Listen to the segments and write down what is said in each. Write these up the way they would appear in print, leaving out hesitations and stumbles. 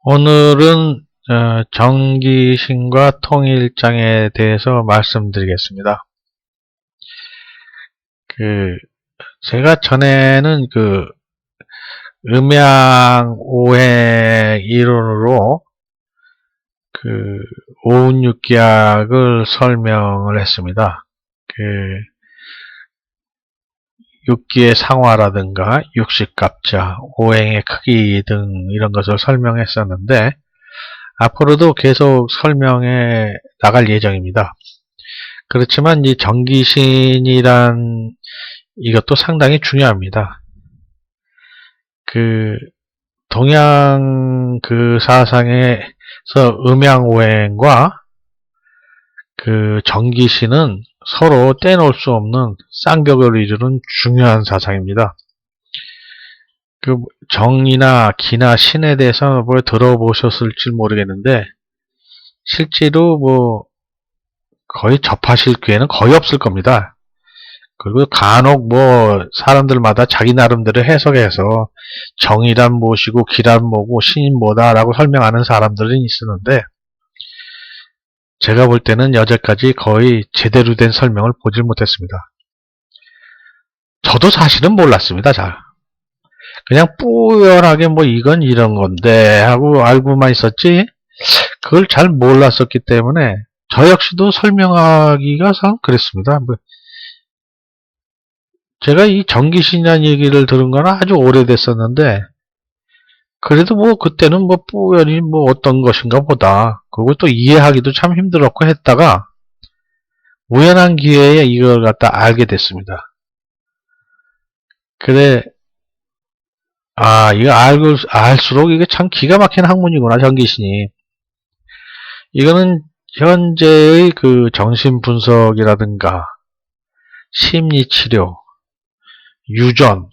오늘은 정기신과 통일장에 대해서 말씀드리겠습니다. 제가 전에는 음양오행 이론으로 오운육기약을 설명을 했습니다. 육기의 상화라든가 육식갑자, 오행의 크기 등 이런 것을 설명했었는데 앞으로도 계속 설명해 나갈 예정입니다. 그렇지만 이 정기신이란 이것도 상당히 중요합니다. 동양 사상에서 음양오행과 정기신은 서로 떼놓을 수 없는 쌍벽을 이루는 중요한 사상입니다. 정이나 기나 신에 대해서 들어보셨을지 모르겠는데 실제로 거의 접하실 기회는 거의 없을 겁니다. 그리고 간혹 사람들마다 자기 나름대로 해석해서 정이란 무엇이고 기란 뭐고 신인 뭐다 라고 설명하는 사람들은 있었는데 제가 볼 때는 여태까지 거의 제대로 된 설명을 보질 못했습니다. 저도 사실은 몰랐습니다. 잘. 그냥 뿌연하게 이건 이런 건데 하고 알고만 있었지 그걸 잘 몰랐었기 때문에 저 역시도 설명하기가 참 그랬습니다. 제가 이 정기신이라는 얘기를 들은 건 아주 오래됐었는데 그래도 그때는 뿌연히 어떤 것인가 보다. 그걸 또 이해하기도 참 힘들었고 했다가 우연한 기회에 이걸 갖다 알게 됐습니다. 이거 알수록 이게 참 기가 막힌 학문이구나, 정기신이. 이거는 현재의 정신분석이라든가 심리치료, 유전,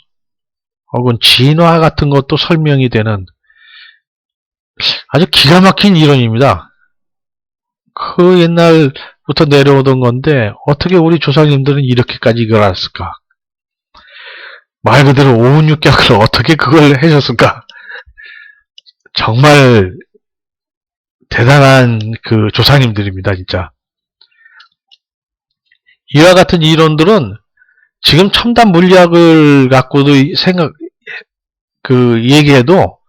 혹은 진화 같은 것도 설명이 되는 아주 기가 막힌 이론입니다. 옛날부터 내려오던 건데 어떻게 우리 조상님들은 이렇게까지 이걸 알았을까? 말 그대로 오운육기약을 어떻게 그걸 해줬을까? 정말 대단한 조상님들입니다, 진짜. 이와 같은 이론들은 지금 첨단 물리학을 갖고도 얘기해도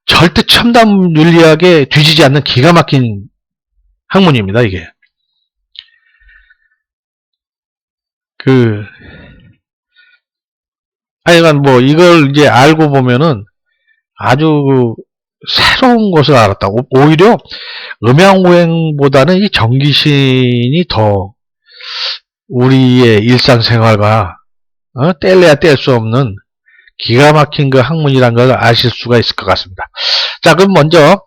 절대 첨단 물리학에 뒤지지 않는 기가 막힌 학문입니다, 이게. 하여간 이걸 이제 알고 보면은 아주 새로운 것을 알았다. 오히려 음양오행보다는 이 정기신이 더 우리의 일상생활과 뗄래야 뗄 수 없는 기가 막힌 학문이란 걸 아실 수가 있을 것 같습니다. 자, 그럼 먼저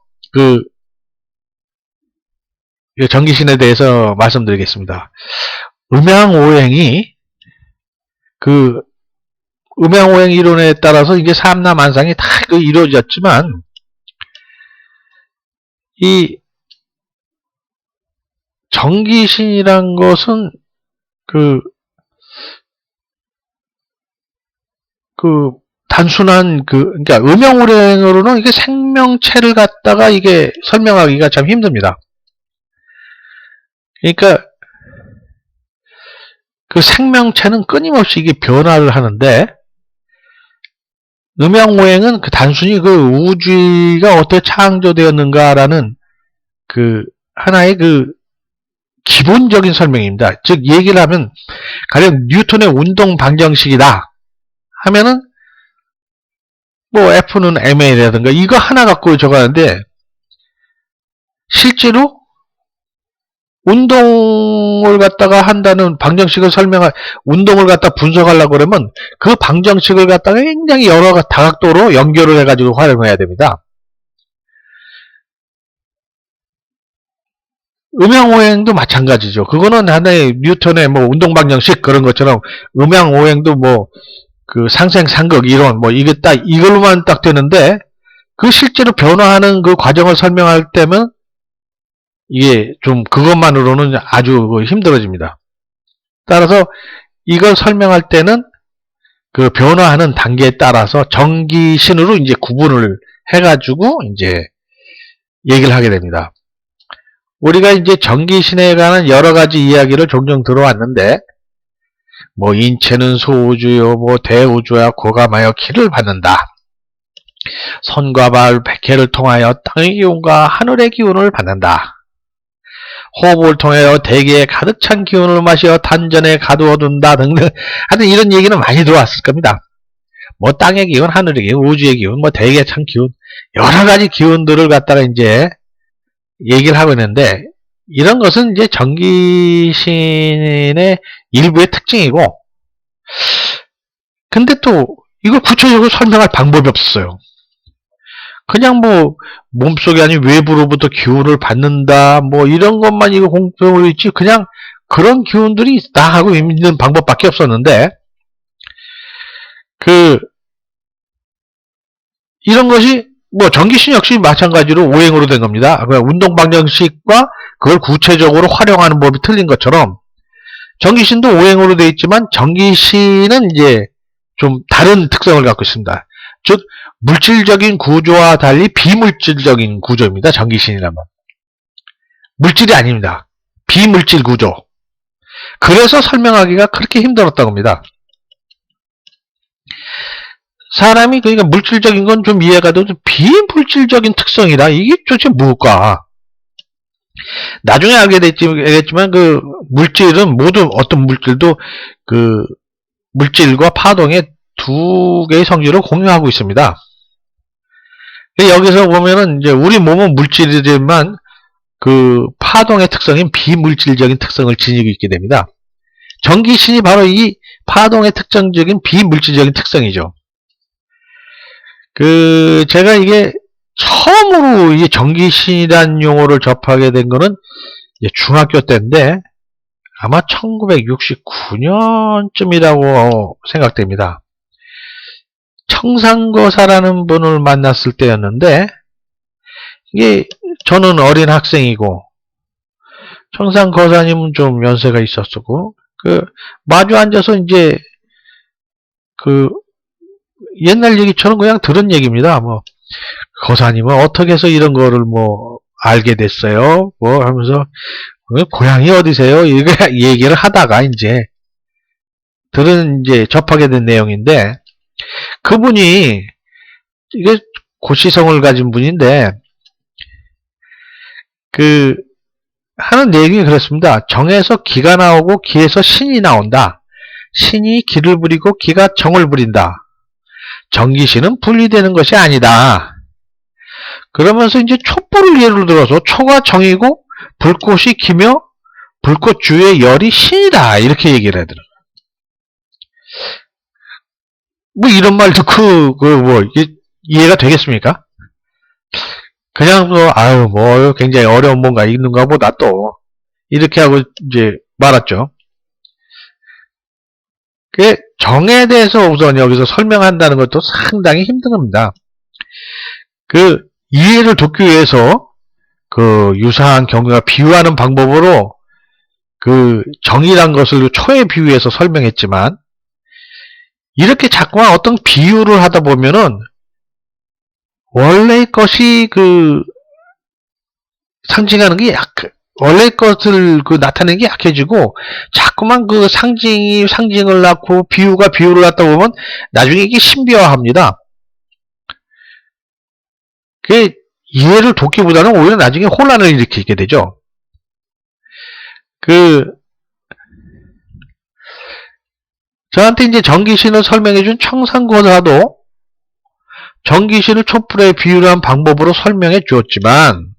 정기신에 대해서 말씀드리겠습니다. 음양오행이 음양오행 이론에 따라서 이게 삼라만상이 다 이루어졌지만 이 정기신이란 것은 단순한 그러니까 음양오행으로는 이게 생명체를 갖다가 이게 설명하기가 참 힘듭니다. 그러니까 생명체는 끊임없이 이게 변화를 하는데 음양오행은 단순히 우주가 어떻게 창조되었는가라는 하나의 기본적인 설명입니다. 즉 얘기를 하면 가령 뉴턴의 운동 방정식이다 하면은 F는 ma라든가 이거 하나 갖고 적어하는데 실제로 운동을 갖다가 한다는 방정식을 운동을 갖다 분석하려고 그러면 그 방정식을 갖다가 굉장히 여러 다각도로 연결을 해가지고 활용해야 됩니다. 음양오행도 마찬가지죠. 그거는 하나의 뉴턴의 운동 방정식 그런 것처럼 음양오행도 상생상극 이론 이게 딱 이걸로만 딱 되는데 실제로 변화하는 과정을 설명할 때면 이게 좀 그것만으로는 아주 힘들어집니다. 따라서 이걸 설명할 때는 변화하는 단계에 따라서 정기신으로 이제 구분을 해가지고 이제 얘기를 하게 됩니다. 우리가 이제 전기신에 관한 여러 가지 이야기를 종종 들어왔는데, 뭐 인체는 소우주요, 뭐 대우주야 고감하여 기를 받는다. 선과 발, 백해를 통하여 땅의 기운과 하늘의 기운을 받는다. 호흡을 통하여 대기에 가득 찬 기운을 마시어 단전에 가두어 둔다 등등. 하여튼 이런 얘기는 많이 들어왔을 겁니다. 뭐 땅의 기운, 하늘의 기운, 우주의 기운, 뭐 대기에 찬 기운, 여러 가지 기운들을 갖다가 이제 얘기를 하고 있는데, 이런 것은 이제 전기신의 일부의 특징이고, 근데 또 이걸 구체적으로 설명할 방법이 없었어요. 그냥 뭐 몸속이 아닌 외부로부터 기운을 받는다 뭐 이런 것만 이거 공표로 있지, 그냥 그런 기운들이 있다 하고 있는 방법밖에 없었는데, 이런 것이 뭐 전기신 역시 마찬가지로 오행으로 된 겁니다. 운동 방정식과 그걸 구체적으로 활용하는 법이 틀린 것처럼 전기신도 오행으로 되어 있지만 전기신은 이제 좀 다른 특성을 갖고 있습니다. 즉 물질적인 구조와 달리 비물질적인 구조입니다. 전기신이라면 물질이 아닙니다. 비물질 구조. 그래서 설명하기가 그렇게 힘들었다고 합니다. 사람이 그러니까 물질적인 건 좀 이해가 돼도 비물질적인 특성이라 이게 도대체 뭘까? 나중에 알게 됐지만 그 물질은 모두 어떤 물질도 그 물질과 파동의 두 개의 성질을 공유하고 있습니다. 여기서 보면은 이제 우리 몸은 물질이지만 그 파동의 특성인 비물질적인 특성을 지니고 있게 됩니다. 전기신이 바로 이 파동의 특징적인 비물질적인 특성이죠. 제가 이게 처음으로 이 전기신이라는 용어를 접하게 된 거는 중학교 때인데 아마 1969년쯤이라고 생각됩니다. 청산거사라는 분을 만났을 때였는데, 이게 저는 어린 학생이고 청산거사님은 좀 연세가 있었고, 마주 앉아서 이제 옛날 얘기처럼 그냥 들은 얘기입니다. 뭐 거사님은 어떻게 해서 이런 거를 뭐 알게 됐어요? 뭐 하면서 고향이 어디세요? 이거 얘기를 하다가 이제 접하게 된 내용인데, 그분이 이게 고시성을 가진 분인데 하는 내용이 그렇습니다. 정에서 기가 나오고 기에서 신이 나온다. 신이 기를 부리고 기가 정을 부린다. 전기신은 분리되는 것이 아니다. 그러면서 이제 촛불을 예로 들어서 초가 정이고 불꽃이 기며 불꽃 주위의 열이 신이다 이렇게 얘기를 하더라고요. 뭐 이런 말 듣고 이해가 되겠습니까? 그냥 굉장히 어려운 뭔가 있는가 보다 또 이렇게 하고 이제 말았죠. 정에 대해서 우선 여기서 설명한다는 것도 상당히 힘든 겁니다. 이해를 돕기 위해서 유사한 경우가 비유하는 방법으로 정이란 것을 초에 비유해서 설명했지만, 이렇게 자꾸만 어떤 비유를 하다 보면은 원래 것이 상징하는 게 원래 것을 나타내는 게 약해지고, 자꾸만 상징이 상징을 낳고 비유가 비유를 낳다 보면 나중에 이게 신비화합니다. 이해를 돕기보다는 오히려 나중에 혼란을 일으키게 되죠. 저한테 이제 전기신을 설명해준 청산거사도 전기신을 촛불에 비유한 방법으로 설명해 주었지만,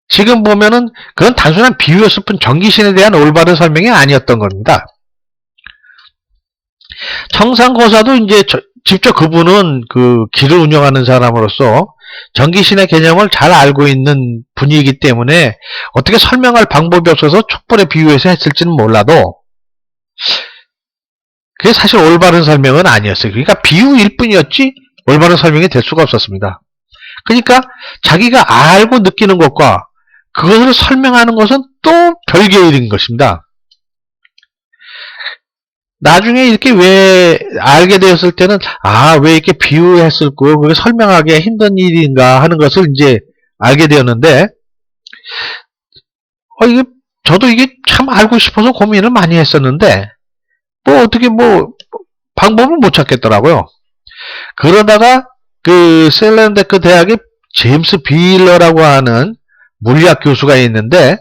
지금 보면은 그건 단순한 비유였을 뿐 전기신에 대한 올바른 설명이 아니었던 겁니다. 청산거사도 이제 직접 그분은 길을 운영하는 사람으로서 전기신의 개념을 잘 알고 있는 분이기 때문에 어떻게 설명할 방법이 없어서 촛불에 비유해서 했을지는 몰라도 그게 사실 올바른 설명은 아니었어요. 그러니까 비유일 뿐이었지 올바른 설명이 될 수가 없었습니다. 그러니까 자기가 알고 느끼는 것과 그것을 설명하는 것은 또 별개의 일인 것입니다. 나중에 이렇게 왜 알게 되었을 때는 왜 이렇게 비유했을 거 그게 설명하기 힘든 일인가 하는 것을 이제 알게 되었는데 이게 저도 이게 참 알고 싶어서 고민을 많이 했었는데 뭐 어떻게 뭐 방법을 못 찾겠더라고요. 그러다가 그 셀렌데크 대학의 제임스 빌러라고 하는 물리학 교수가 있는데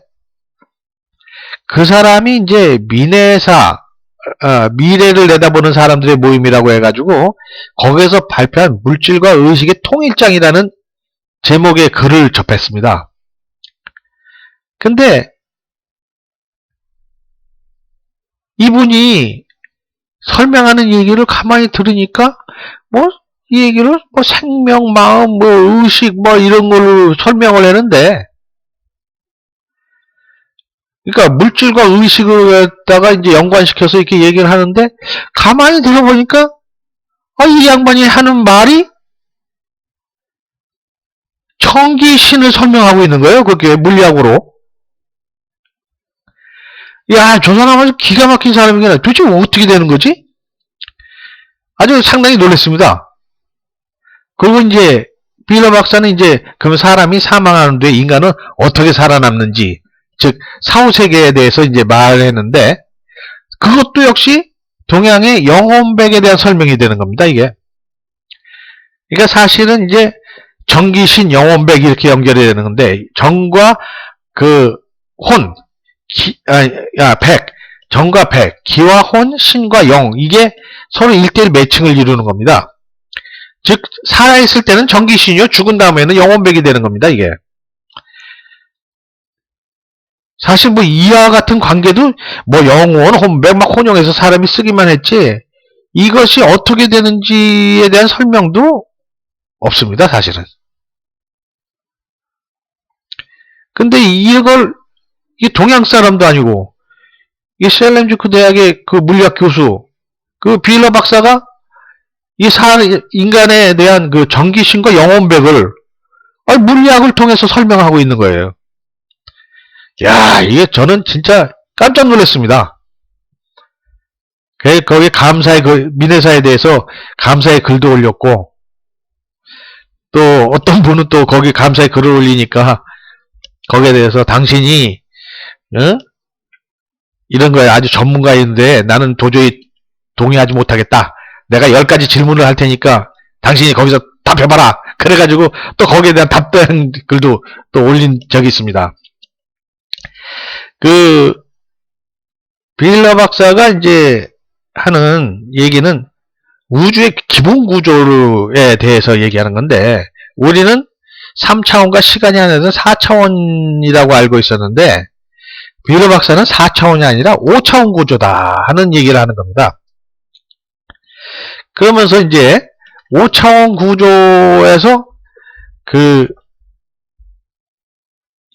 그 사람이 이제 미래를 내다보는 사람들의 모임이라고 해가지고 거기에서 발표한 물질과 의식의 통일장이라는 제목의 글을 접했습니다. 근데 이분이 설명하는 얘기를 가만히 들으니까 이 얘기를 생명, 마음, 의식 이런 걸로 설명을 했는데 그러니까 물질과 의식을 갖다가 이제 연관시켜서 이렇게 얘기를 하는데 가만히 들어보니까 이 양반이 하는 말이 청기신을 설명하고 있는 거예요. 그게 물리학으로. 야, 저 사람 아주 기가 막힌 사람이구나. 도대체 어떻게 되는 거지? 아주 상당히 놀랐습니다. 그리고 이제 빌러 박사는 이제 그러면 사람이 사망하는데 인간은 어떻게 살아남는지, 즉 사후세계에 대해서 이제 말했는데 그것도 역시 동양의 영혼백에 대한 설명이 되는 겁니다. 이게. 그러니까 사실은 이제 정기신, 영혼백 이렇게 연결이 되는 건데 정과 그 혼, 백, 정과 백, 기와 혼, 신과 영 이게 서로 1대1 매칭을 이루는 겁니다. 즉 살아있을 때는 정기신이요 죽은 다음에는 영혼백이 되는 겁니다. 이게 사실 이와 같은 관계도 영혼, 혼백, 혼용해서 사람이 쓰기만 했지 이것이 어떻게 되는지에 대한 설명도 없습니다. 사실은. 근데 이게 동양 사람도 아니고 이 셀렌주크 대학의 그 물리학 교수 그 빌러 박사가 이 인간에 대한 그 정기신과 영혼백을 물리학을 통해서 설명하고 있는 거예요. 야, 이게 저는 진짜 깜짝 놀랐습니다. 거기 감사의 민혜사에 대해서 감사의 글도 올렸고 또 어떤 분은 또 거기 감사의 글을 올리니까 거기에 대해서 당신이 이런 거에 아주 전문가인데 나는 도저히 동의하지 못하겠다. 내가 10가지 질문을 할 테니까 당신이 거기서 답해봐라. 그래가지고 또 거기에 대한 답변 글도 또 올린 적이 있습니다. 그 빌러 박사가 이제 하는 얘기는 우주의 기본 구조에 대해서 얘기하는 건데 우리는 3차원과 시간이 아니라 4차원이라고 알고 있었는데 빌러 박사는 4차원이 아니라 5차원 구조다 하는 얘기를 하는 겁니다. 그러면서 이제 5차원 구조에서 그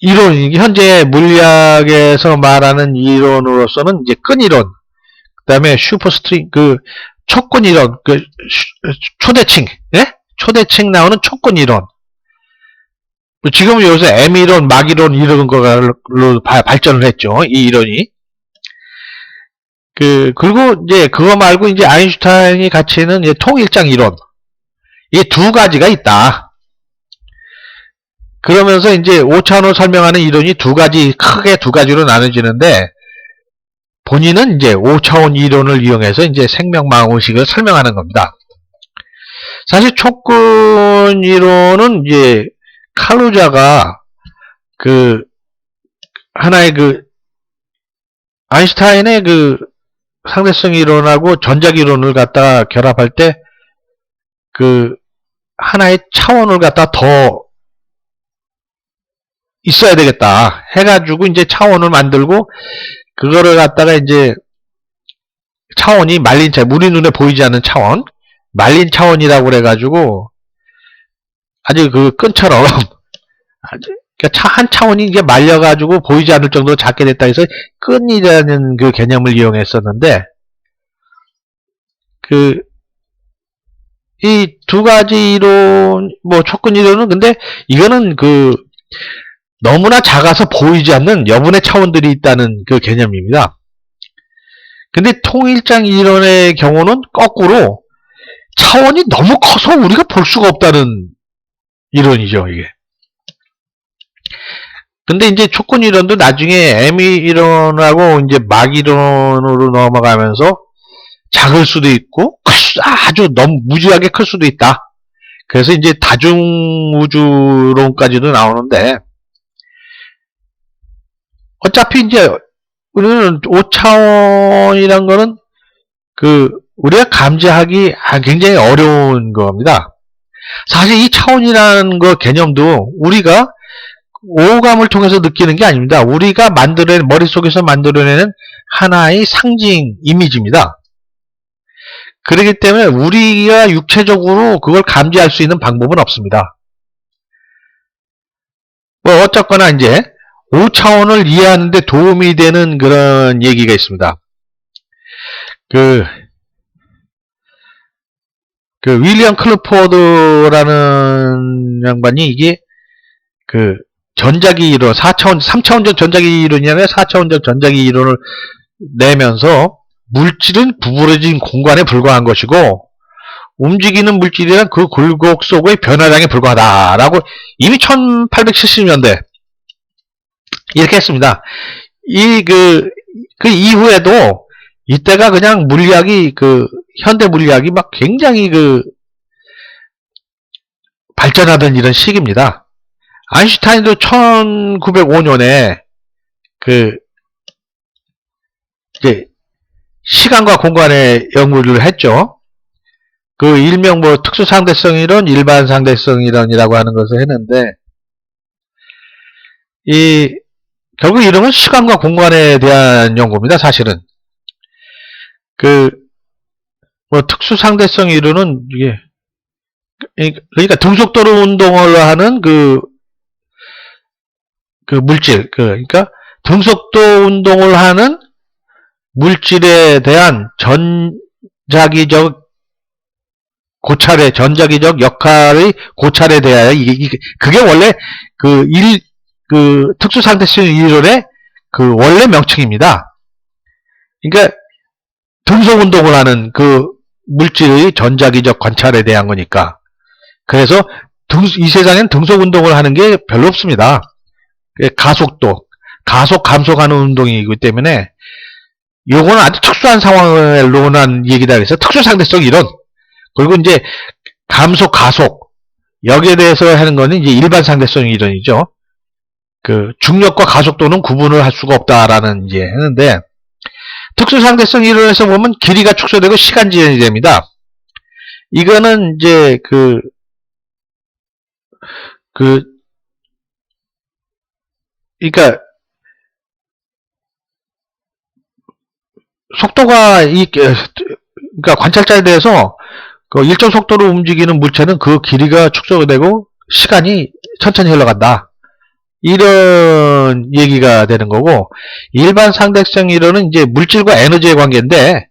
이론, 현재 물리학에서 말하는 이론으로서는 이제 끈이론, 그 다음에 슈퍼스트링, 촉근 이론, 초대칭, 예? 초대칭 나오는 촉근 이론. 지금은 요새 M이론, 막이론 이런 걸로 발전을 했죠. 이 이론이. 그리고 이제 그거 말고 이제 아인슈타인이 같이 있는 이제 통일장 이론. 이 두 가지가 있다. 그러면서 이제 5차원을 설명하는 이론이 크게 두 가지로 나눠지는데, 본인은 이제 5차원 이론을 이용해서 이제 생명, 마음, 의식을 설명하는 겁니다. 사실 촉근 이론은 이제 칼루자가 하나의 아인슈타인의 상대성 이론하고 전작 이론을 갖다가 결합할 때 하나의 차원을 갖다 더 있어야 되겠다 해가지고 이제 차원을 만들고 그거를 갖다가 이제 차원이 말린 우리 눈에 보이지 않는 차원, 말린 차원이라고 그래가지고 아주 끈처럼 아주 한 차원이 이제 말려가지고 보이지 않을 정도로 작게 됐다 해서 끈이라는 개념을 이용했었는데 이 두 가지 이론, 촉근 이론은 근데 이거는 너무나 작아서 보이지 않는 여분의 차원들이 있다는 개념입니다. 근데 통일장 이론의 경우는 거꾸로 차원이 너무 커서 우리가 볼 수가 없다는 이론이죠, 이게. 근데 이제 촉근 이론도 나중에 M 이론하고 이제 막 이론으로 넘어가면서 작을 수도 있고, 아주 너무 무지하게 클 수도 있다. 그래서 이제 다중우주론까지도 나오는데, 어차피 이제 우리는 5차원이란 거는 우리가 감지하기 굉장히 어려운 겁니다. 사실 이 차원이라는 거 개념도 우리가 오감을 통해서 느끼는 게 아닙니다. 우리가 머릿속에서 만들어내는 하나의 상징 이미지입니다. 그렇기 때문에 우리가 육체적으로 그걸 감지할 수 있는 방법은 없습니다. 뭐 어쨌거나 이제 5차원을 이해하는 데 도움이 되는 그런 얘기가 있습니다. 윌리엄 클리포드라는 양반이 이게 전자기 이론, 3차원적 전자기 이론이 아니라 4차원적 전자기 이론을 내면서 물질은 구부러진 공간에 불과한 것이고 움직이는 물질이란 그 굴곡 속의 변화량에 불과하다라고 이미 1870년대 이렇게 했습니다. 그 이후에도 이때가 그냥 물리학이 현대 물리학이 막 굉장히 발전하던 이런 시기입니다. 아인슈타인도 1905년에 이제 시간과 공간의 연구를 했죠. 일명 특수상대성 이론, 일반상대성 이론이라고 하는 것을 했는데, 결국 이런 건 시간과 공간에 대한 연구입니다, 사실은. 특수상대성 이론은 그러니까 등속도로 운동을 하는 물질, 그러니까 등속도 운동을 하는 물질에 대한 전자기적 역할의 고찰에 대하여 그게 원래 특수상대성 이론의 원래 명칭입니다. 그러니까 등속 운동을 하는 물질의 전자기적 관찰에 대한 거니까. 그래서 이 세상엔 등속 운동을 하는 게 별로 없습니다. 가속 감속하는 운동이기 때문에 요거는 아주 특수한 상황을 논한 얘기다 그래서 특수상대성 이론. 그리고 이제 감속, 가속 여기에 대해서 하는 거는 이제 일반상대성 이론이죠. 중력과 가속도는 구분을 할 수가 없다라는 이제 했는데 특수상대성 이론에서 보면 길이가 축소되고 시간 지연이 됩니다. 이거는 이제 그러니까 속도가 그러니까 관찰자에 대해서 일정 속도로 움직이는 물체는 길이가 축소되고 시간이 천천히 흘러간다. 이런 얘기가 되는 거고, 일반 상대성 이론은 이제 물질과 에너지의 관계인데,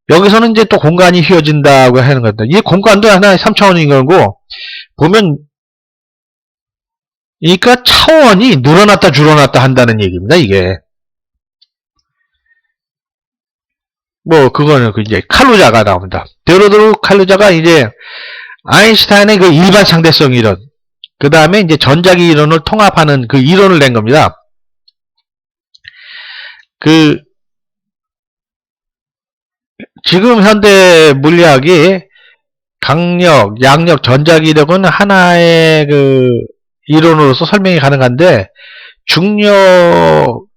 여기서는 이제 또 공간이 휘어진다고 하는 겁니다. 이 공간도 하나의 3차원인 거고, 보면, 그러니까 차원이 늘어났다 줄어났다 한다는 얘기입니다, 이게. 그거는 이제 칼루자가 나옵니다. 데오도르 칼루자가 이제 아인슈타인의 일반 상대성 이론, 그 다음에 이제 전자기 이론을 통합하는 이론을 낸 겁니다. 지금 현대 물리학이 강력, 양력, 전자기력은 하나의 이론으로서 설명이 가능한데, 중력은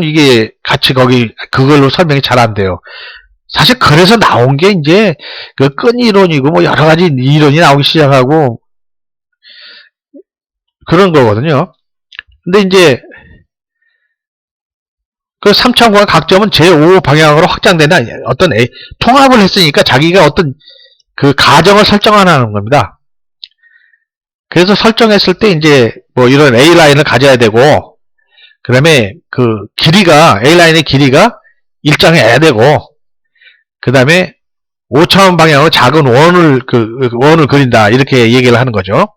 이게 같이 그걸로 설명이 잘 안 돼요. 사실 그래서 나온 게 이제 끈 이론이고 여러 가지 이론이 나오기 시작하고 그런 거거든요. 근데 이제 3차원과 각점은 제5 방향으로 확장된다. 어떤 통합을 했으니까 자기가 어떤 가정을 설정하는 겁니다. 그래서 설정했을 때 이제 이런 A라인을 가져야 되고, 그 다음에 A라인의 길이가 일정해야 되고, 그 다음에 5차원 방향으로 작은 원을 그린다. 이렇게 얘기를 하는 거죠.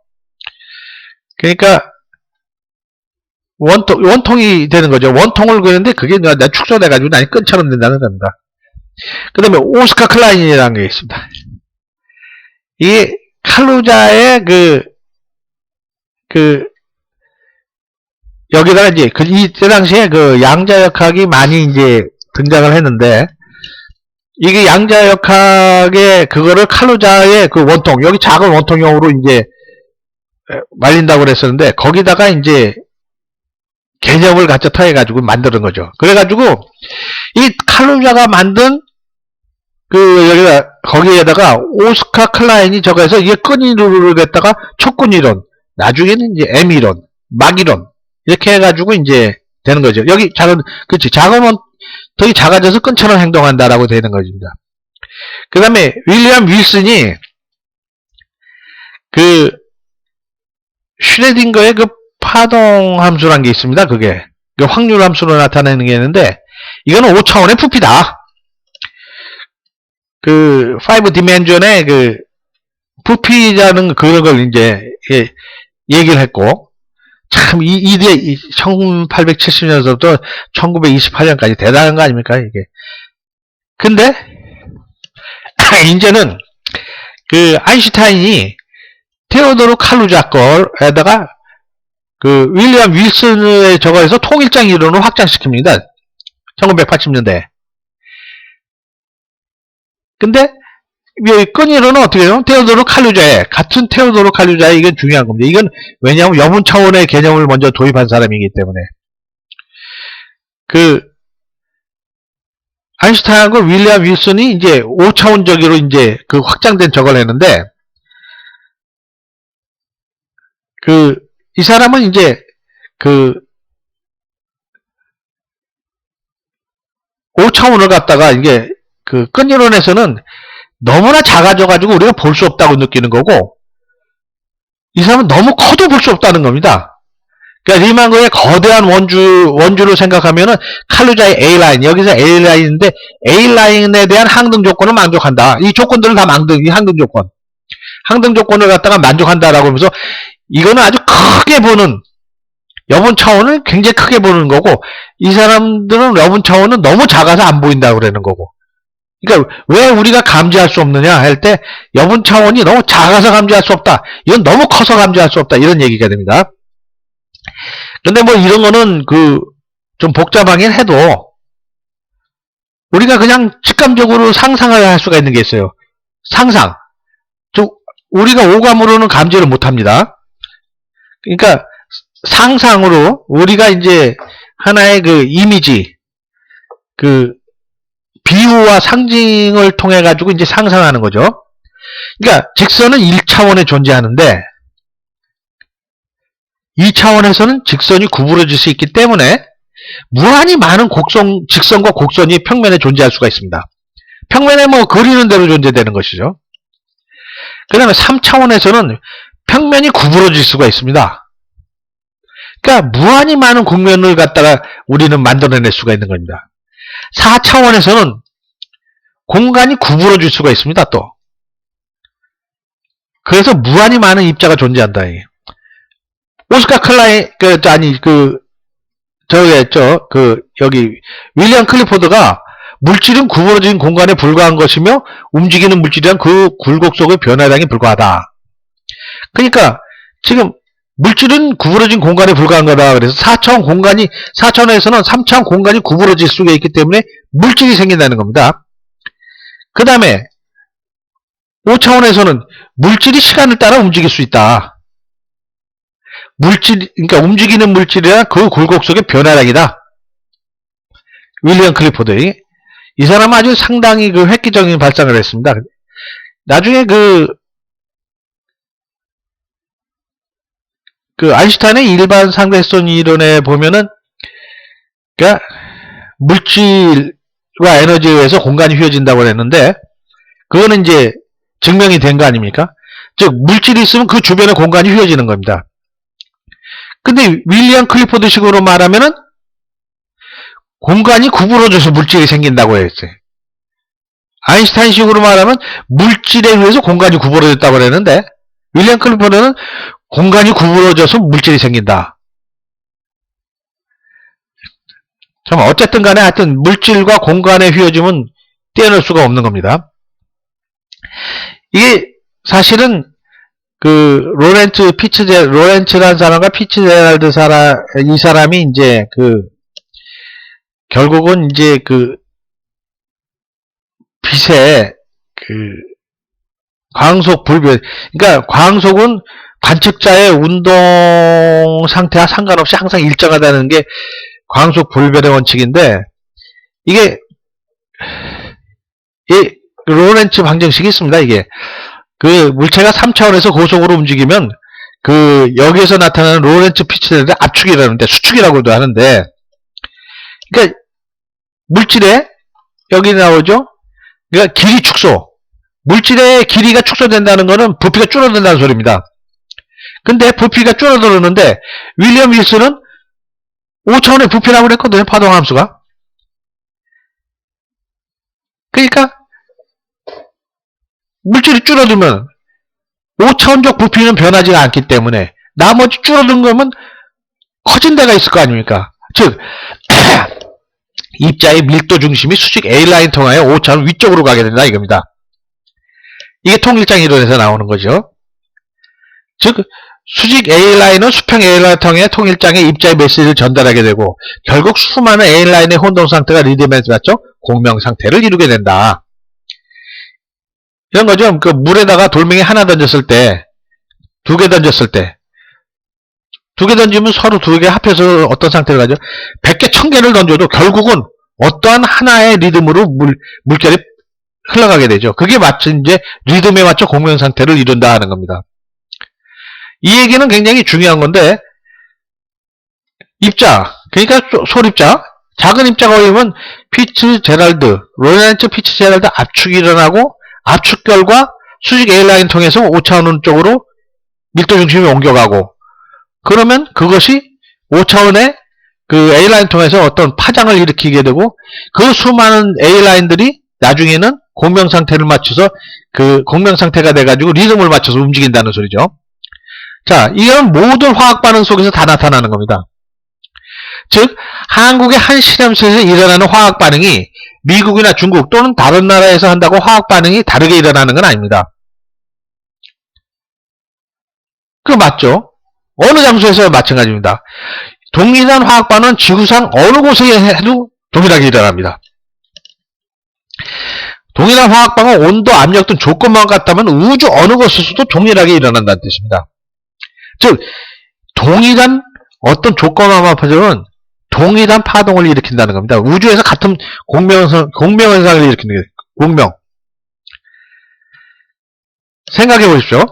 그러니까, 원통이 되는 거죠. 원통을 그리는데 그게 축소돼가지고 끈처럼 된다는 겁니다. 그 다음에 오스카 클라인이라는 게 있습니다. 이 칼루자의 여기다가 이제 이때 당시에 양자역학이 많이 이제 등장을 했는데, 이게 양자역학의 그거를 칼루자의 원통, 여기 작은 원통형으로 이제 말린다고 그랬었는데, 거기다가 이제 개념을 갖다 터해가지고 만드는 거죠. 그래가지고 이 칼루자가 만든 거기에다가 오스카 클라인이 저거해서 이게 끈이론을 갖다가 촉근이론, 나중에는 이제 M이론, 막이론 이렇게 해가지고 이제 되는 거죠. 여기 작은 원통이 작아져서 끈처럼 행동한다라고 되는 것입니다. 그 다음에 윌리엄 윌슨이 슈레딩거의 파동 함수란 게 있습니다. 그게 확률 함수로 나타내는 게 있는데, 이거는 5차원의 부피다. 5디멘전의 부피라는 그런 걸 이제 얘기를 했고, 참 이 1870년서부터 1928년까지 대단한 거 아닙니까 이게. 근데 이제는 아인슈타인이 테오도르 칼루자 걸에다가 윌리엄 윌슨의 저거에서 통일장 이론을 확장시킵니다. 1980년대. 근데 끈이론은 어떻게 해요? 테오도르 칼루자에, 같은 테오도르 칼루자에 이건 중요한 겁니다. 이건 왜냐하면 여분 차원의 개념을 먼저 도입한 사람이기 때문에. 아인슈타인하고 윌리엄 윌슨이 이제 5차원적으로 이제 확장된 저걸 했는데, 이 사람은 이제 5차원을 갖다가 이게 끈이론에서는 너무나 작아져가지고 우리가 볼 수 없다고 느끼는 거고, 이 사람은 너무 커도 볼 수 없다는 겁니다. 그러니까 리만거의 거대한 원주로 생각하면은 칼루자의 A라인, 여기서 A라인인데 A라인에 대한 항등 조건을 만족한다. 이 조건들을 다 이 항등 조건. 항등 조건을 갖다가 만족한다라고 하면서 이거는 아주 크게 보는, 여분 차원을 굉장히 크게 보는 거고, 이 사람들은 여분 차원은 너무 작아서 안 보인다고 그러는 거고. 그러니까 왜 우리가 감지할 수 없느냐 할 때, 여분 차원이 너무 작아서 감지할 수 없다. 이건 너무 커서 감지할 수 없다. 이런 얘기가 됩니다. 근데 뭐 이런 거는 좀 복잡하긴 해도 우리가 그냥 직감적으로 상상을 할 수가 있는 게 있어요. 상상. 우리가 오감으로는 감지를 못 합니다. 그러니까 상상으로 우리가 이제 하나의 이미지, 비유와 상징을 통해 가지고 이제 상상하는 거죠. 그러니까 직선은 1차원에 존재하는데 2차원에서는 직선이 구부러질 수 있기 때문에 무한히 많은 직선과 곡선이 평면에 존재할 수가 있습니다. 평면에 뭐 그리는 대로 존재되는 것이죠. 그 다음에 3차원에서는 평면이 구부러질 수가 있습니다. 그러니까 무한히 많은 국면을 갖다가 우리는 만들어낼 수가 있는 겁니다. 4차원에서는 공간이 구부러질 수가 있습니다. 또. 그래서 무한히 많은 입자가 존재한다. 오스카 클라인, 여기 윌리엄 클리포드가 물질은 구부러진 공간에 불과한 것이며 움직이는 물질이란 그 굴곡 속의 변화량에 불과하다. 그러니까 지금 물질은 구부러진 공간에 불과한 거다. 그래서 4차원에서는 3차원 공간이 구부러질 수가 있기 때문에 물질이 생긴다는 겁니다. 그 다음에 5차원에서는 물질이 시간을 따라 움직일 수 있다. 그러니까 움직이는 물질이란 그 굴곡 속의 변화량이다. 윌리엄 클리포드. 이 사람은 아주 상당히 획기적인 발상을 했습니다. 나중에 아인슈타인의 일반 상대성 이론에 보면은, 그러니까 물질과 에너지에 의해서 공간이 휘어진다고 했는데, 그거는 이제 증명이 된 거 아닙니까? 즉, 물질이 있으면 그 주변에 공간이 휘어지는 겁니다. 근데 윌리엄 클리포드 식으로 말하면은, 공간이 구부러져서 물질이 생긴다고 했어요. 아인슈타인 식으로 말하면 물질에 의해서 공간이 구부러졌다고 그랬는데, 윌리엄 클리포드는 공간이 구부러져서 물질이 생긴다. 참 어쨌든 간에 하여튼 물질과 공간의 휘어짐은 떼어낼 수가 없는 겁니다. 이게 사실은 그 로렌츠라는 사람과 피츠제랄드 이 사람이 이제 결국은 이제 빛의 광속 불변, 그러니까 광속은 관측자의 운동 상태와 상관없이 항상 일정하다는 게 광속 불변의 원칙인데, 이게 이 로렌츠 방정식이 있습니다. 이게 물체가 3차원에서 고속으로 움직이면 여기에서 나타나는 로렌츠 피츠제랄드 압축이라는데, 수축이라고도 하는데, 그러니까 물질에 여기 나오죠. 그러니까 길이 축소. 물질의 길이가 축소된다는 것은 부피가 줄어든다는 소리입니다. 근데 부피가 줄어들었는데 윌리엄 윌슨은 5차원의 부피라고 그랬거든요. 파동함수가. 그러니까 물질이 줄어들면 5차원적 부피는 변하지가 않기 때문에 나머지 줄어든 거면 커진 데가 있을 거 아닙니까? 즉 입자의 밀도 중심이 수직 A라인 통하여 5차원 위쪽으로 가게 된다 이겁니다. 이게 통일장 이론에서 나오는 거죠. 즉 수직 A라인은 수평 A라인 통해 통일장에 입자의 메시지를 전달하게 되고 결국 수많은 A라인의 혼동 상태가 리듬에 맞춰 공명 상태를 이루게 된다. 이런 거죠. 물에다가 돌멩이 하나 던졌을 때, 두 개 던졌을 때, 두 개 던지면 서로 두 개 합해서 어떤 상태를 가죠? 100개, 1000개를 던져도 결국은 어떠한 하나의 리듬으로 물결이 흘러가게 되죠. 그게 마치 이제 리듬에 맞춰 공명 상태를 이룬다 하는 겁니다. 이 얘기는 굉장히 중요한 건데, 입자, 그러니까 솔입자, 작은 입자가 오면 로렌츠 피츠제랄드 압축이 일어나고 압축 결과 수직 A라인 통해서 5차원 쪽으로 밀도 중심이 옮겨가고, 그러면 그것이 5차원의 A라인 통해서 어떤 파장을 일으키게 되고, 그 수많은 A라인들이 나중에는 공명 상태를 맞춰서 공명 상태가 돼가지고 리듬을 맞춰서 움직인다는 소리죠. 자, 이건 모든 화학 반응 속에서 다 나타나는 겁니다. 즉, 한국의 한 실험실에서 일어나는 화학 반응이 미국이나 중국 또는 다른 나라에서 한다고 화학 반응이 다르게 일어나는 건 아닙니다. 그거 맞죠? 어느 장소에서 마찬가지입니다. 동일한 화학 반응은 지구상 어느 곳에 해도 동일하게 일어납니다. 동일한 화학 반응은 온도, 압력 등 조건만 같다면 우주 어느 곳에서도 동일하게 일어난다는 뜻입니다. 즉, 동일한 어떤 조건만 합쳐서는 동일한 파동을 일으킨다는 겁니다. 우주에서 같은 공명현상을 일으키는 게 공명. 생각해 보십시오.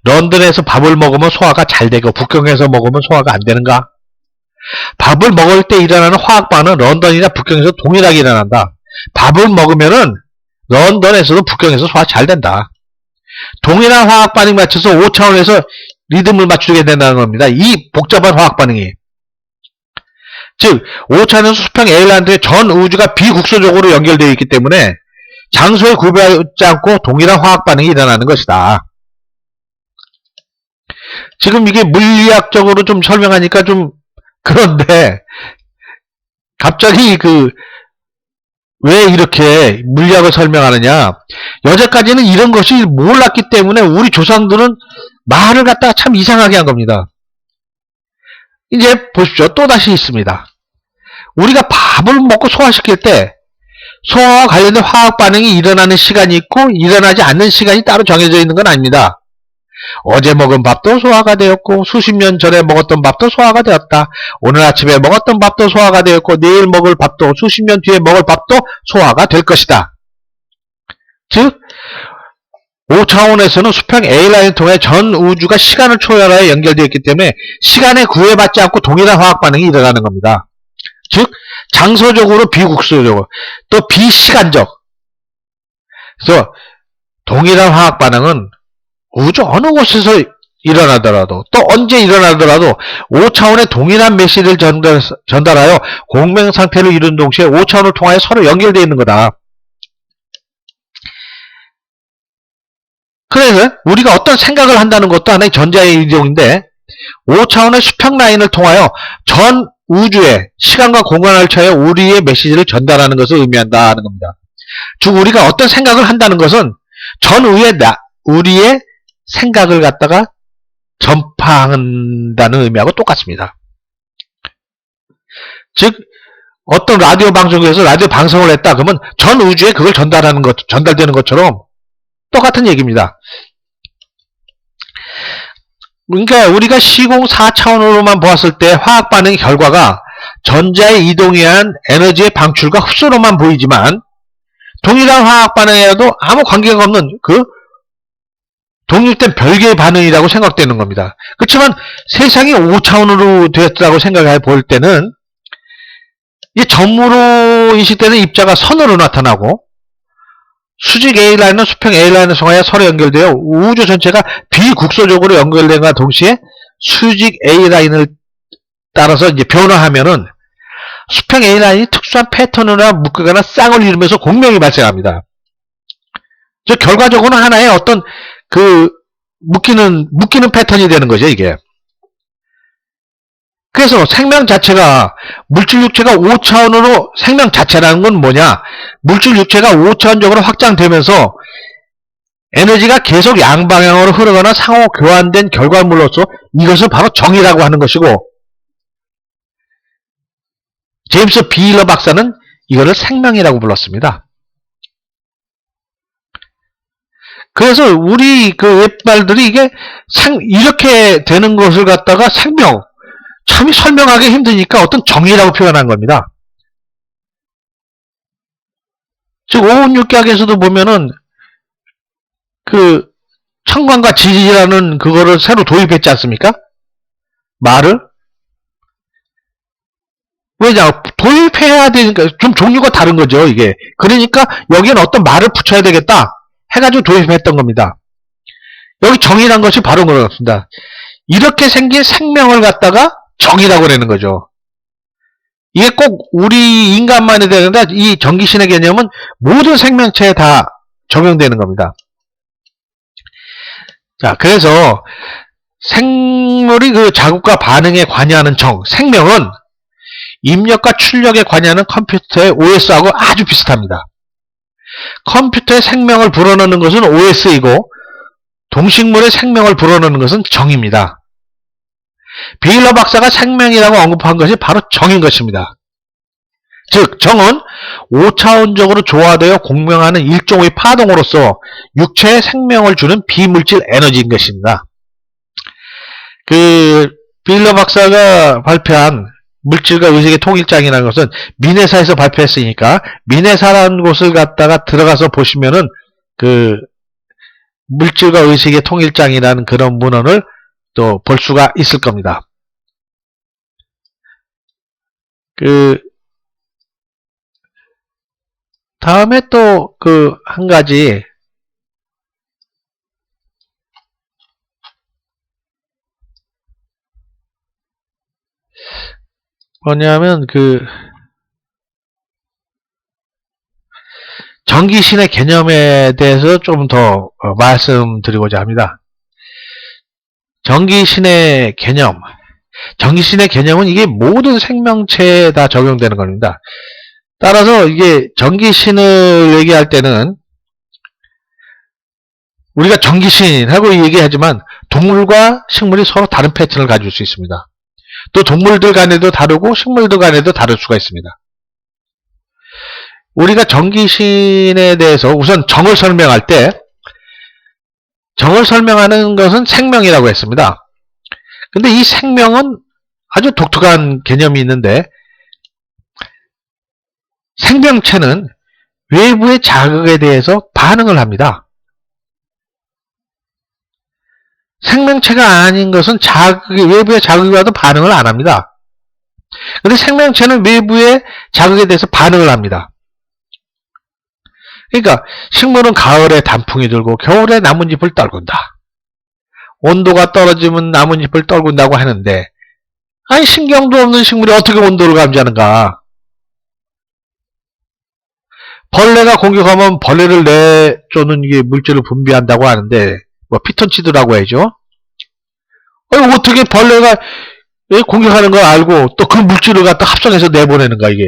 런던에서 밥을 먹으면 소화가 잘 되고 북경에서 먹으면 소화가 안 되는가? 밥을 먹을 때 일어나는 화학 반응은 런던이나 북경에서 동일하게 일어난다. 밥을 먹으면은 런던에서도 북경에서 소화 잘 된다. 동일한 화학 반응 맞춰서 5차원에서 리듬을 맞추게 된다는 겁니다. 이 복잡한 화학 반응이. 즉 5차원에서 수평 A라인의 전 우주가 비국소적으로 연결되어 있기 때문에 장소에 구별하지 않고 동일한 화학 반응이 일어나는 것이다. 지금 이게 물리학적으로 좀 설명하니까 좀 그런데 갑자기 왜 이렇게 물리학을 설명하느냐? 여태까지는 이런 것이 몰랐기 때문에 우리 조상들은 말을 갖다가 참 이상하게 한 겁니다. 이제 보십시오. 또다시 있습니다. 우리가 밥을 먹고 소화시킬 때 소화와 관련된 화학 반응이 일어나는 시간이 있고 일어나지 않는 시간이 따로 정해져 있는 건 아닙니다. 어제 먹은 밥도 소화가 되었고 수십 년 전에 먹었던 밥도 소화가 되었다. 오늘 아침에 먹었던 밥도 소화가 되었고 내일 먹을 밥도 수십 년 뒤에 먹을 밥도 소화가 될 것이다. 즉 5차원에서는 수평 A라인을 통해 전 우주가 시간을 초월하여 연결되어 있기 때문에 시간에 구애받지 않고 동일한 화학 반응이 일어나는 겁니다. 즉 장소적으로 비국소적으로 또 비시간적. 그래서 동일한 화학 반응은 우주 어느 곳에서 일어나더라도 또 언제 일어나더라도 5차원의 동일한 메시지를 전달하여 공명 상태를 이룬 동시에 5차원을 통하여 서로 연결되어 있는 거다. 그래서 우리가 어떤 생각을 한다는 것도 하나의 전자의 이동인데 5차원의 수평 라인을 통하여 전 우주의 시간과 공간을 차여 우리의 메시지를 전달하는 것을 의미한다 하는 겁니다. 즉 우리가 어떤 생각을 한다는 것은 우리의 생각을 갖다가 전파한다는 의미하고 똑같습니다. 즉 어떤 라디오 방송에서 라디오 방송을 했다 그러면 전 우주에 그걸 전달되는 것처럼 똑같은 얘기입니다. 그러니까 우리가 시공 4차원으로만 보았을 때 화학 반응의 결과가 전자의 이동에 의한 에너지의 방출과 흡수로만 보이지만 동일한 화학 반응에도 아무 관계가 없는 그 독립된 별개의 반응이라고 생각되는 겁니다. 그렇지만 세상이 5차원으로 되었다고 생각해 볼 때는 이 점으로 인식되는 입자가 선으로 나타나고 수직 A라인은 수평 A라인을 통하여 서로 연결되어 우주 전체가 비국소적으로 연결된과 동시에 수직 A라인을 따라서 이제 변화하면은 수평 A라인이 특수한 패턴으로 묶거나 쌍을 이루면서 공명이 발생합니다. 즉 결과적으로는 하나의 어떤 그 묶이는 패턴이 되는 거죠, 이게. 그래서 생명 자체가 물질 육체가 5차원으로 생명 자체라는 건 뭐냐? 물질 육체가 5차원적으로 확장되면서 에너지가 계속 양방향으로 흐르거나 상호 교환된 결과물로서 이것을 바로 정이라고 하는 것이고 제임스 비일러 박사는 이거를 생명이라고 불렀습니다. 그래서 우리 그 옛말들이 이게 이렇게 되는 것을 갖다가 생명 참 설명하기 힘드니까 어떤 정의라고 표현한 겁니다. 즉 오운육학에서도 보면은 그 청관과 지지라는 그거를 새로 도입했지 않습니까? 말을 왜냐 도입해야 되니까 좀 종류가 다른 거죠 이게. 그러니까 여기는 어떤 말을 붙여야 되겠다 해가지고 도입했던 겁니다. 여기 정의란 것이 바로 그렇습니다. 이렇게 생긴 생명을 갖다가 정이라고 그러는 거죠. 이게 꼭 우리 인간만이 되는데 이 전기신의 개념은 모든 생명체에 다 적용되는 겁니다. 자, 그래서 생물이 그 자극과 반응에 관여하는 정, 생명은 입력과 출력에 관여하는 컴퓨터의 OS하고 아주 비슷합니다. 컴퓨터의 생명을 불어넣는 것은 OS이고 동식물의 생명을 불어넣는 것은 정입니다. 비일러 박사가 생명이라고 언급한 것이 바로 정인 것입니다. 즉 정은 5차원적으로 조화되어 공명하는 일종의 파동으로서 육체에 생명을 주는 비물질 에너지인 것입니다. 그 비일러 박사가 발표한 물질과 의식의 통일장이라는 것은 미네사에서 발표했으니까 미네사라는 곳을 갖다가 들어가서 보시면은 그 물질과 의식의 통일장이라는 그런 문헌을 또 볼 수가 있을 겁니다. 그 다음에 또 그 한 가지 뭐냐면 그 전기신의 개념에 대해서 좀 더 말씀드리고자 합니다. 전기신의 개념은 이게 모든 생명체에 다 적용되는 겁니다. 따라서 이게 전기신을 얘기할 때는 우리가 전기신하고 얘기하지만 동물과 식물이 서로 다른 패턴을 가질 수 있습니다. 또 동물들 간에도 다르고 식물들 간에도 다를 수가 있습니다. 우리가 전기신에 대해서 우선 정을 설명할 때 정을 설명하는 것은 생명이라고 했습니다. 근데 이 생명은 아주 독특한 개념이 있는데 생명체는 외부의 자극에 대해서 반응을 합니다. 생명체가 아닌 것은 외부의 자극이 와도 반응을 안 합니다. 근데 생명체는 외부의 자극에 대해서 반응을 합니다. 그러니까 식물은 가을에 단풍이 들고 겨울에 나뭇잎을 떨군다. 온도가 떨어지면 나뭇잎을 떨군다고 하는데 아니 신경도 없는 식물이 어떻게 온도를 감지하는가. 벌레가 공격하면 벌레를 내쫓는 이게 물질을 분비한다고 하는데 뭐 피톤치드라고 해야죠. 아니 어떻게 벌레가 공격하는 걸 알고 또 그 물질을 갖다 합성해서 내보내는가 이게.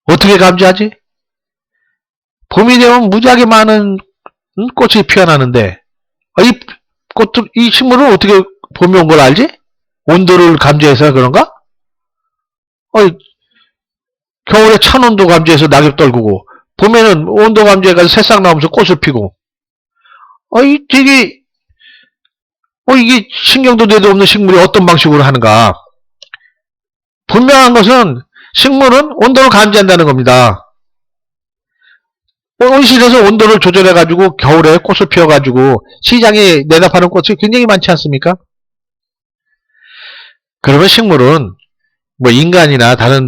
어떻게 감지하지? 봄이 되면 무지하게 많은 꽃이 피어나는데, 이 꽃들, 이 식물은 어떻게 봄이 온 걸 알지? 온도를 감지해서 그런가? 어, 겨울에 찬온도 감지해서 낙엽 떨구고, 봄에는 온도 감지해가지고 새싹 나오면서 꽃을 피고, 이 되게, 이게 신경도 내도 없는 식물이 어떤 방식으로 하는가? 분명한 것은 식물은 온도를 감지한다는 겁니다. 온실에서 온도를 조절해가지고 겨울에 꽃을 피워가지고 시장에 내다 파는 꽃이 굉장히 많지 않습니까? 그러면 식물은 뭐 인간이나 다른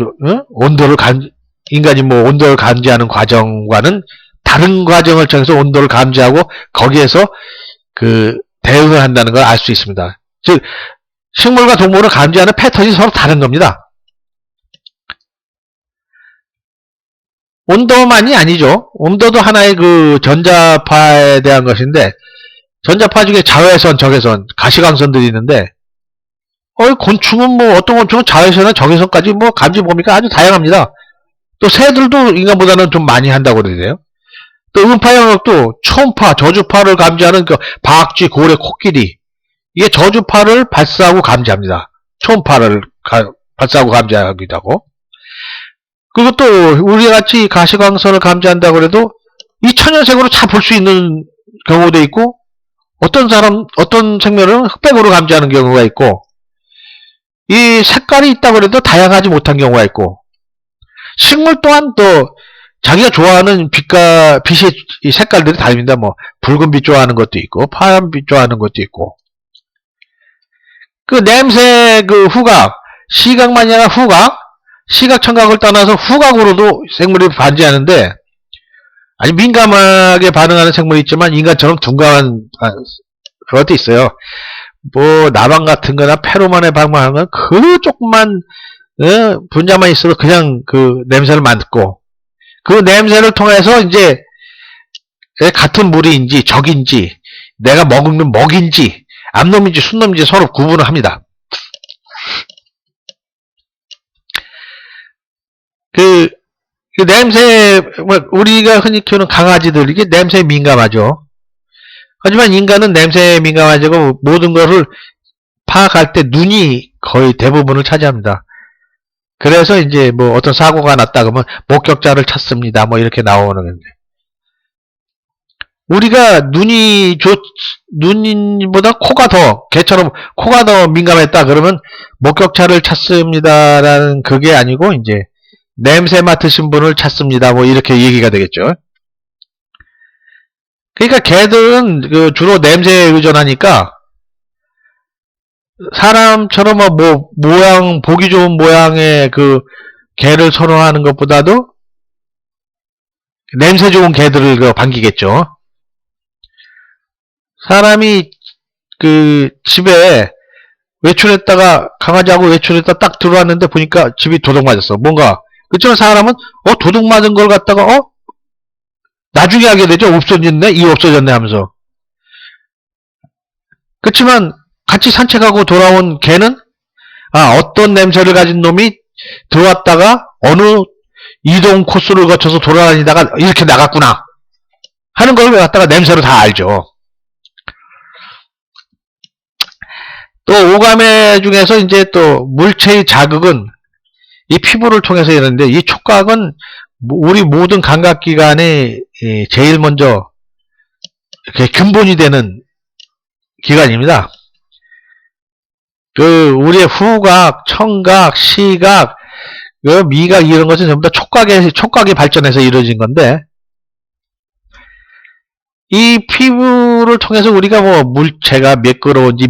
인간이 뭐 온도를 감지하는 과정과는 다른 과정을 통해서 온도를 감지하고 거기에서 그 대응을 한다는 걸 알 수 있습니다. 즉 식물과 동물을 감지하는 패턴이 서로 다른 겁니다. 온도만이 아니죠. 온도도 하나의 그 전자파에 대한 것인데, 전자파 중에 자외선, 적외선, 가시광선들이 있는데, 곤충은 뭐 어떤 곤충은 자외선이나 적외선까지 뭐 감지 범위가 아주 다양합니다. 또 새들도 인간보다는 좀 많이 한다고 그러네요. 또 음파 영역도 초음파, 저주파를 감지하는 그 박쥐, 고래, 코끼리, 이게 저주파를 발사하고 감지합니다. 초음파를 발사하고 감지하기도 하고. 그리고 또 우리같이 가시광선을 감지한다고 해도 이 천연색으로 잘 볼 수 있는 경우도 있고, 어떤 생명은 흑백으로 감지하는 경우가 있고, 이 색깔이 있다고 해도 다양하지 못한 경우가 있고, 식물 또한 또 자기가 좋아하는 빛의 색깔들이 다릅니다. 뭐 붉은빛 좋아하는 것도 있고, 파란빛 좋아하는 것도 있고, 그 냄새, 그 후각, 시각만이 아니라 후각, 시각 청각을 떠나서 후각으로도 생물이 반지하는데, 아주 민감하게 반응하는 생물이 있지만 인간처럼 둔감한 것도 있어요. 뭐 나방 같은 거나 페로몬에 반응하는 건 그 조금만 분자만 있어도 그냥 그 냄새를 맡고, 그 냄새를 통해서 이제 같은 무리인지 적인지 내가 먹는 먹인지 암놈인지 순놈인지 서로 구분을 합니다. 그 냄새, 우리가 흔히 키우는 강아지들, 이게 냄새에 민감하죠. 하지만 인간은 냄새에 민감하고 모든 것을 파악할 때 눈이 거의 대부분을 차지합니다. 그래서 이제 뭐 어떤 사고가 났다 그러면 목격자를 찾습니다. 뭐 이렇게 나오는 건데. 우리가 눈보다 개처럼 코가 더 민감했다 그러면 목격자를 찾습니다라는 그게 아니고 이제 냄새 맡으신 분을 찾습니다. 뭐 이렇게 얘기가 되겠죠. 그러니까 개들은 주로 냄새에 의존하니까 사람처럼 뭐 보기 좋은 모양의 그 개를 선호하는 것보다도 냄새 좋은 개들을 반기겠죠. 사람이 그 집에 외출했다가 강아지하고 외출했다 딱 들어왔는데 보니까 집이 도둑 맞았어. 뭔가 그렇지만 사람은 도둑 맞은 걸 갖다가 나중에 하게 되죠. 없어졌네, 이 없어졌네 하면서. 그렇지만 같이 산책하고 돌아온 개는 어떤 냄새를 가진 놈이 들어왔다가 어느 이동 코스를 거쳐서 돌아다니다가 이렇게 나갔구나 하는 걸 갖다가 냄새로 다 알죠. 또 오감의 중에서 이제 또 물체의 자극은 이 피부를 통해서 이러는데, 이 촉각은 우리 모든 감각기관의 제일 먼저 근본이 되는 기관입니다. 우리의 후각, 청각, 시각, 미각 이런 것은 전부 다 촉각이 발전해서 이루어진 건데, 이 피부를 통해서 우리가 뭐 물체가 미끄러운지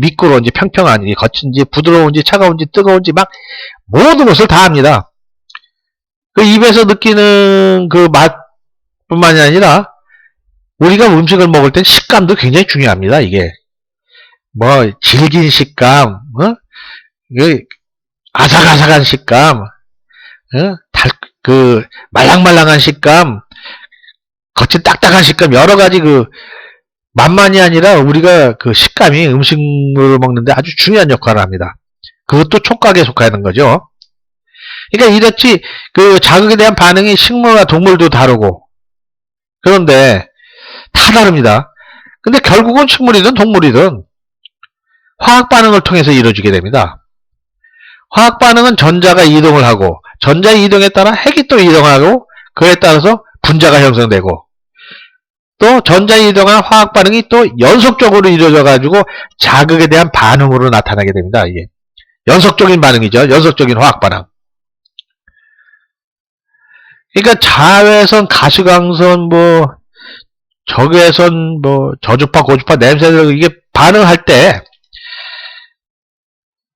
평평한지 거친지 부드러운지 차가운지 뜨거운지 막 모든 것을 다 합니다. 그 입에서 느끼는 그 맛뿐만이 아니라 우리가 음식을 먹을 땐 식감도 굉장히 중요합니다. 이게 뭐 질긴 식감, 아삭아삭한 식감, 말랑말랑한 식감, 겉이 딱딱한 식감, 여러 가지 맛만이 아니라 우리가 식감이 음식물을 먹는데 아주 중요한 역할을 합니다. 그것도 촉각에 속하는 거죠. 그러니까 이렇지 그 자극에 대한 반응이 식물과 동물도 다르고 그런데 다 다릅니다. 근데 결국은 식물이든 동물이든 화학 반응을 통해서 이루어지게 됩니다. 화학 반응은 전자가 이동을 하고 전자 이동에 따라 핵이 또 이동하고 그에 따라서 분자가 형성되고 또 전자 이동한 화학 반응이 또 연속적으로 이루어져 가지고 자극에 대한 반응으로 나타나게 됩니다. 이게 연속적인 반응이죠. 연속적인 화학 반응. 그러니까 자외선, 가시광선, 적외선, 저주파, 고주파, 냄새들 이게 반응할 때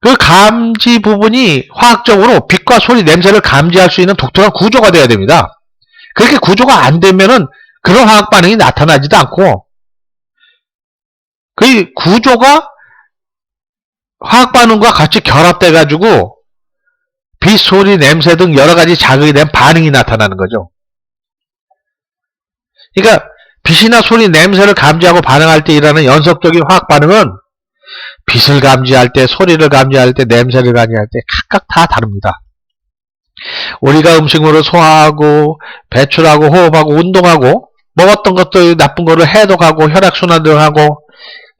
그 감지 부분이 화학적으로 빛과 소리, 냄새를 감지할 수 있는 독특한 구조가 돼야 됩니다. 그렇게 구조가 안 되면은 그런 화학 반응이 나타나지도 않고 그 구조가 화학 반응과 같이 결합돼 가지고 빛, 소리, 냄새 등 여러 가지 자극에 대한 반응이 나타나는 거죠. 그러니까 빛이나 소리, 냄새를 감지하고 반응할 때 일어나는 연속적인 화학 반응은 빛을 감지할 때, 소리를 감지할 때, 냄새를 감지할 때 각각 다 다릅니다. 우리가 음식물을 소화하고 배출하고 호흡하고 운동하고 먹었던 것도 나쁜 거를 해독하고 혈액순환을 하고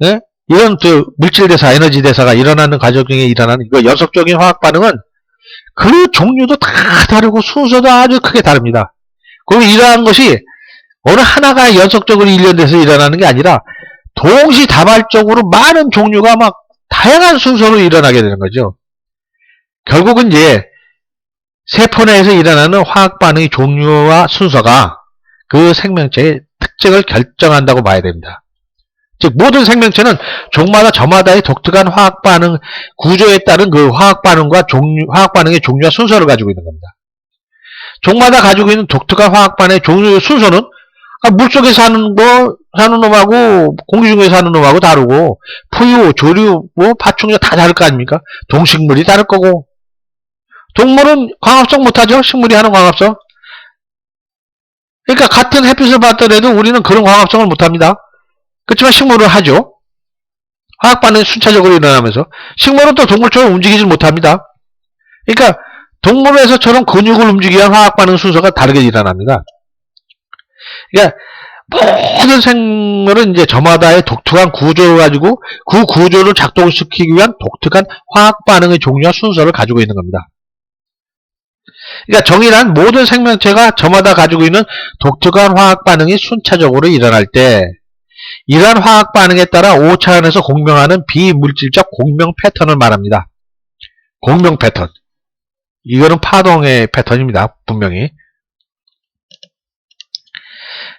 예? 이런 물질 대사, 에너지 대사가 일어나는 과정 중에 일어나는 이거 연속적인 화학 반응은 그 종류도 다 다르고 순서도 아주 크게 다릅니다. 그럼 이러한 것이 어느 하나가 연속적으로 일련돼서 일어나는 게 아니라 동시다발적으로 많은 종류가 막 다양한 순서로 일어나게 되는 거죠. 결국은 이제 세포 내에서 일어나는 화학 반응의 종류와 순서가 그 생명체의 특징을 결정한다고 봐야 됩니다. 즉 모든 생명체는 종마다 저마다의 독특한 화학 반응 구조에 따른 그 화학 반응과 화학 반응의 종류와 순서를 가지고 있는 겁니다. 종마다 가지고 있는 독특한 화학 반응의 종류의 순서는 물속에 사는 놈하고 공기 중에 사는 놈하고 다르고 포유, 조류, 파충류 다 다를 거 아닙니까? 동식물이 다를 거고 동물은 광합성 못하죠? 식물이 하는 광합성. 그러니까 같은 햇빛을 받더라도 우리는 그런 광합성을 못합니다. 그렇지만 식물은 하죠. 화학 반응이 순차적으로 일어나면서 식물은 또 동물처럼 움직이질 못합니다. 그러니까 동물에서처럼 근육을 움직이기 위한 화학 반응 순서가 다르게 일어납니다. 그러니까 모든 생물은 이제 저마다의 독특한 구조를 가지고 그 구조를 작동시키기 위한 독특한 화학 반응의 종류와 순서를 가지고 있는 겁니다. 그러니까 정의란 모든 생명체가 저마다 가지고 있는 독특한 화학 반응이 순차적으로 일어날 때 이러한 화학 반응에 따라 5차원에서 공명하는 비물질적 공명 패턴을 말합니다. 공명 패턴. 이거는 파동의 패턴입니다. 분명히.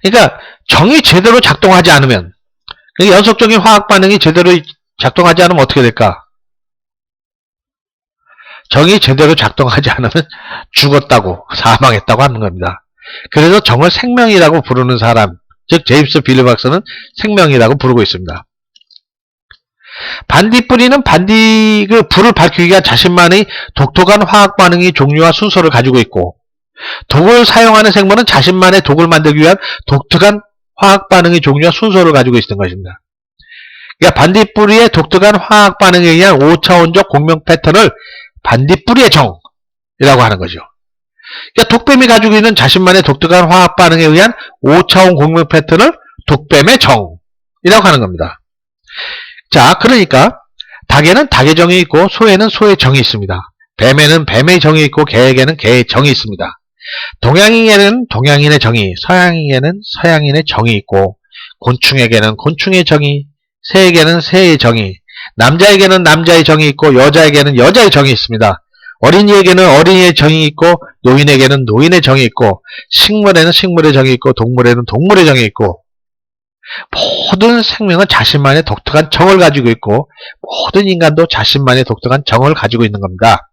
그러니까 정이 제대로 작동하지 않으면 그러니까 연속적인 화학 반응이 제대로 작동하지 않으면 어떻게 될까? 정이 제대로 작동하지 않으면 죽었다고 사망했다고 하는 겁니다. 그래서 정을 생명이라고 부르는 사람 즉 제임스 빌리 박사는 생명이라고 부르고 있습니다. 반딧불이는 불을 밝히기 위한 자신만의 독특한 화학 반응의 종류와 순서를 가지고 있고 독을 사용하는 생물은 자신만의 독을 만들기 위한 독특한 화학 반응의 종류와 순서를 가지고 있는 것입니다. 그러니까 반딧불이의 독특한 화학 반응에 의한 5차원적 공명 패턴을 반딧불이의 정이라고 하는 거죠. 그러니까 독뱀이 가지고 있는 자신만의 독특한 화학 반응에 의한 5차원 공명 패턴을 독뱀의 정이라고 하는 겁니다. 자, 그러니까 닭에는 닭의 정이 있고 소에는 소의 정이 있습니다. 뱀에는 뱀의 정이 있고 개에게는 개의 정이 있습니다. 동양인에는 동양인의 정의, 서양인에는 서양인의 정이 있고 곤충에게는 곤충의 정의, 새에게는 새의 정의, 남자에게는 남자의 정이 있고 여자에게는 여자의 정이 있습니다. 어린이에게는 어린이의 정이 있고 노인에게는 노인의 정이 있고 식물에는 식물의 정이 있고 동물에는 동물의 정이 있고 모든 생명은 자신만의 독특한 정을 가지고 있고 모든 인간도 자신만의 독특한 정을 가지고 있는 겁니다.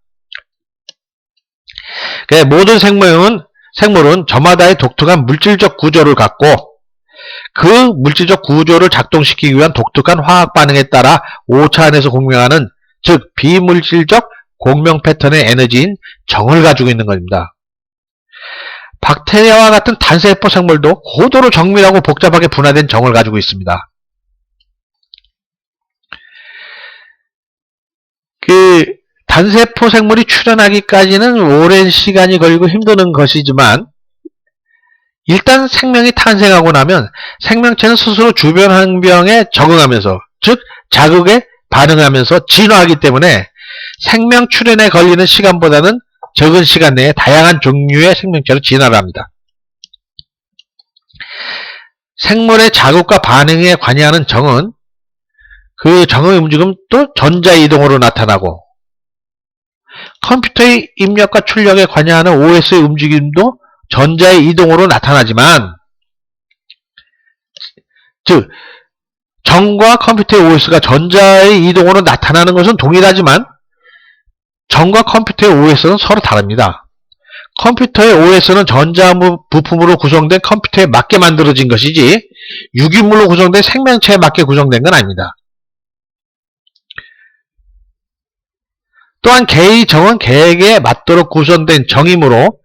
모든 생물은 저마다의 독특한 물질적 구조를 갖고 그 물질적 구조를 작동시키기 위한 독특한 화학 반응에 따라 5차원에서 공명하는 즉 비물질적 공명 패턴의 에너지인 정을 가지고 있는 겁니다. 박테리아와 같은 단세포 생물도 고도로 정밀하고 복잡하게 분화된 정을 가지고 있습니다. 단세포 생물이 출현하기까지는 오랜 시간이 걸리고 힘드는 것이지만 일단 생명이 탄생하고 나면 생명체는 스스로 주변 환경에 적응하면서, 즉 자극에 반응하면서 진화하기 때문에 생명 출현에 걸리는 시간보다는 적은 시간 내에 다양한 종류의 생명체로 진화를 합니다. 생물의 자극과 반응에 관여하는 정은 그 정의 움직임 또 전자이동으로 나타나고, 컴퓨터의 입력과 출력에 관여하는 OS의 움직임도 전자의 이동으로 나타나지만, 즉 정과 컴퓨터의 OS가 전자의 이동으로 나타나는 것은 동일하지만 정과 컴퓨터의 OS는 서로 다릅니다. 컴퓨터의 OS는 전자 부품으로 구성된 컴퓨터에 맞게 만들어진 것이지 유기물로 구성된 생명체에 맞게 구성된 건 아닙니다. 또한 개의 정은 개에게 맞도록 구성된 정이므로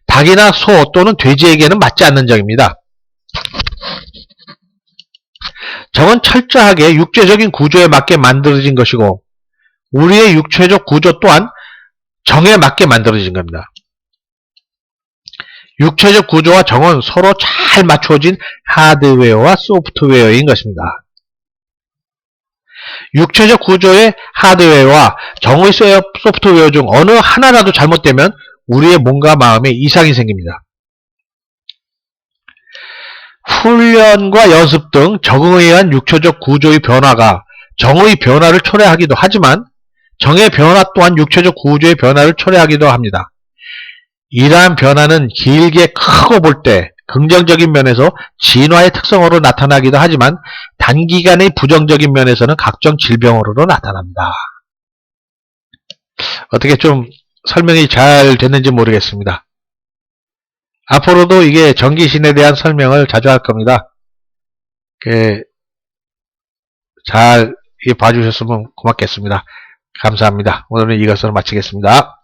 닭이나 소 또는 돼지에게는 맞지 않는 정입니다. 정은 철저하게 육체적인 구조에 맞게 만들어진 것이고 우리의 육체적 구조 또한 정에 맞게 만들어진 겁니다. 육체적 구조와 정은 서로 잘 맞춰진 하드웨어와 소프트웨어인 것입니다. 육체적 구조의 하드웨어와 정의 소프트웨어 중 어느 하나라도 잘못되면 우리의 몸과 마음에 이상이 생깁니다. 훈련과 연습 등 적응에 의한 육체적 구조의 변화가 정의 변화를 초래하기도 하지만 정의 변화 또한 육체적 구조의 변화를 초래하기도 합니다. 이러한 변화는 길게 크고 볼 때 긍정적인 면에서 진화의 특성으로 나타나기도 하지만 단기간의 부정적인 면에서는 각종 질병으로 나타납니다. 어떻게 좀 설명이 잘 됐는지 모르겠습니다. 앞으로도 이게 정기신에 대한 설명을 자주 할 겁니다. 잘 봐주셨으면 고맙겠습니다. 감사합니다. 오늘은 이것으로 마치겠습니다.